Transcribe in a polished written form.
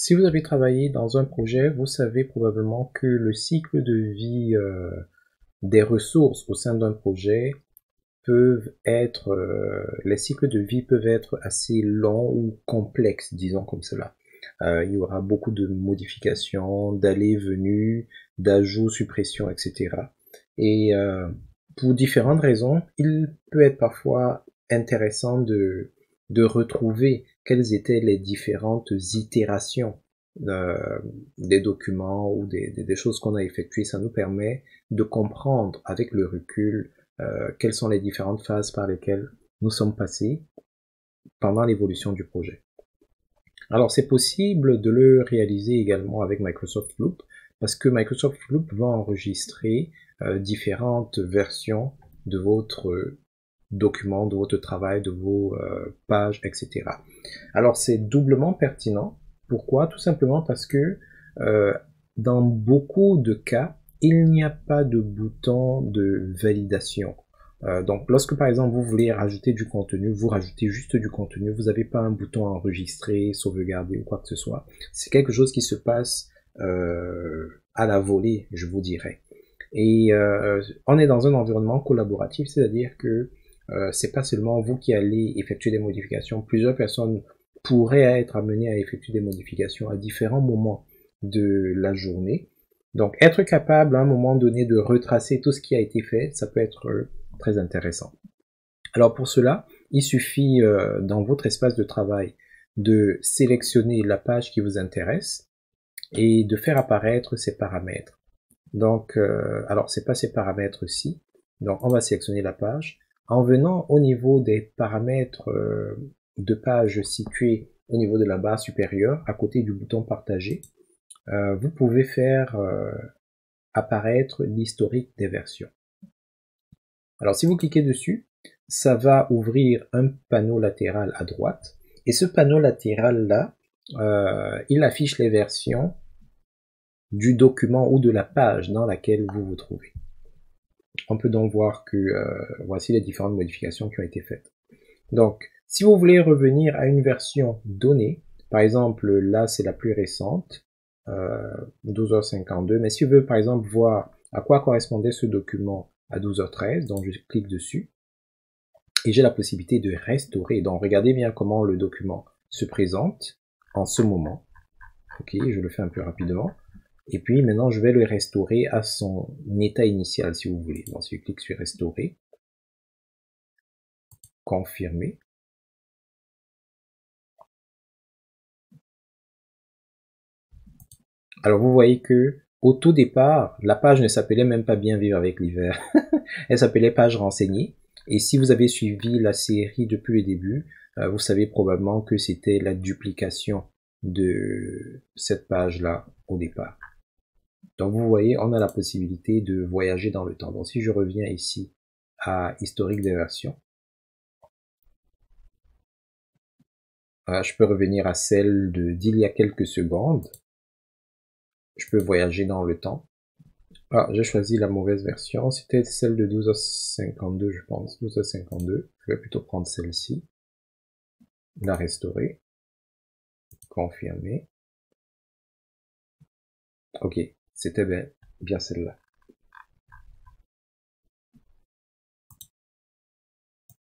Si vous avez travaillé dans un projet, vous savez probablement que le cycle de vie des ressources au sein d'un projet les cycles de vie peuvent être assez longs ou complexes, disons comme cela. Il y aura beaucoup de modifications, d'allées venues, d'ajouts, suppressions, etc. Et pour différentes raisons, il peut être parfois intéressant de retrouver quelles étaient les différentes itérations euh, des documents ou des choses qu'on a effectuées. Ça nous permet de comprendre avec le recul quelles sont les différentes phases par lesquelles nous sommes passés pendant l'évolution du projet. Alors c'est possible de le réaliser également avec Microsoft Loop parce que Microsoft Loop va enregistrer différentes versions de votre document, de votre travail, de vos pages, etc. Alors c'est doublement pertinent. Pourquoi? Tout simplement parce que euh, dans beaucoup de cas, il n'y a pas de bouton de validation. Donc lorsque par exemple vous voulez rajouter du contenu, vous rajoutez juste du contenu, vous n'avez pas un bouton enregistrer, sauvegarder ou quoi que ce soit. C'est quelque chose qui se passe à la volée, je vous dirais. Et on est dans un environnement collaboratif, c'est-à-dire que c'est pas seulement vous qui allez effectuer des modifications, plusieurs personnes pourraient être amenées à effectuer des modifications à différents moments de la journée. Donc être capable à un moment donné de retracer tout ce qui a été fait, ça peut être très intéressant. Alors pour cela, il suffit dans votre espace de travail de sélectionner la page qui vous intéresse et de faire apparaître ces paramètres. Donc, alors c'est pas ces paramètres-ci. Donc on va sélectionner la page. En venant au niveau des paramètres de page situés au niveau de la barre supérieure, à côté du bouton partager, vous pouvez faire apparaître l'historique des versions. Alors si vous cliquez dessus, ça va ouvrir un panneau latéral à droite. Et ce panneau latéral-là, il affiche les versions du document ou de la page dans laquelle vous vous trouvez. On peut donc voir que voici les différentes modifications qui ont été faites. Donc, si vous voulez revenir à une version donnée, par exemple, là c'est la plus récente, 12h52, mais si vous voulez par exemple voir à quoi correspondait ce document à 12h13, donc je clique dessus, et j'ai la possibilité de restaurer. Donc regardez bien comment le document se présente en ce moment. Ok, je le fais un peu rapidement. Et puis maintenant, je vais le restaurer à son état initial, si vous voulez. Donc, si je clique sur restaurer, confirmer. Alors, vous voyez que au tout départ, la page ne s'appelait même pas Bien vivre avec l'hiver. Elle s'appelait page renseignée. Et si vous avez suivi la série depuis le début, vous savez probablement que c'était la duplication de cette page-là au départ. Donc vous voyez, on a la possibilité de voyager dans le temps. Donc si je reviens ici à historique des versions, je peux revenir à celle d'il y a quelques secondes. Je peux voyager dans le temps. Ah, j'ai choisi la mauvaise version. C'était celle de 12h52, je pense. 12h52. Je vais plutôt prendre celle-ci. La restaurer. Confirmer. Ok, c'était bien celle-là.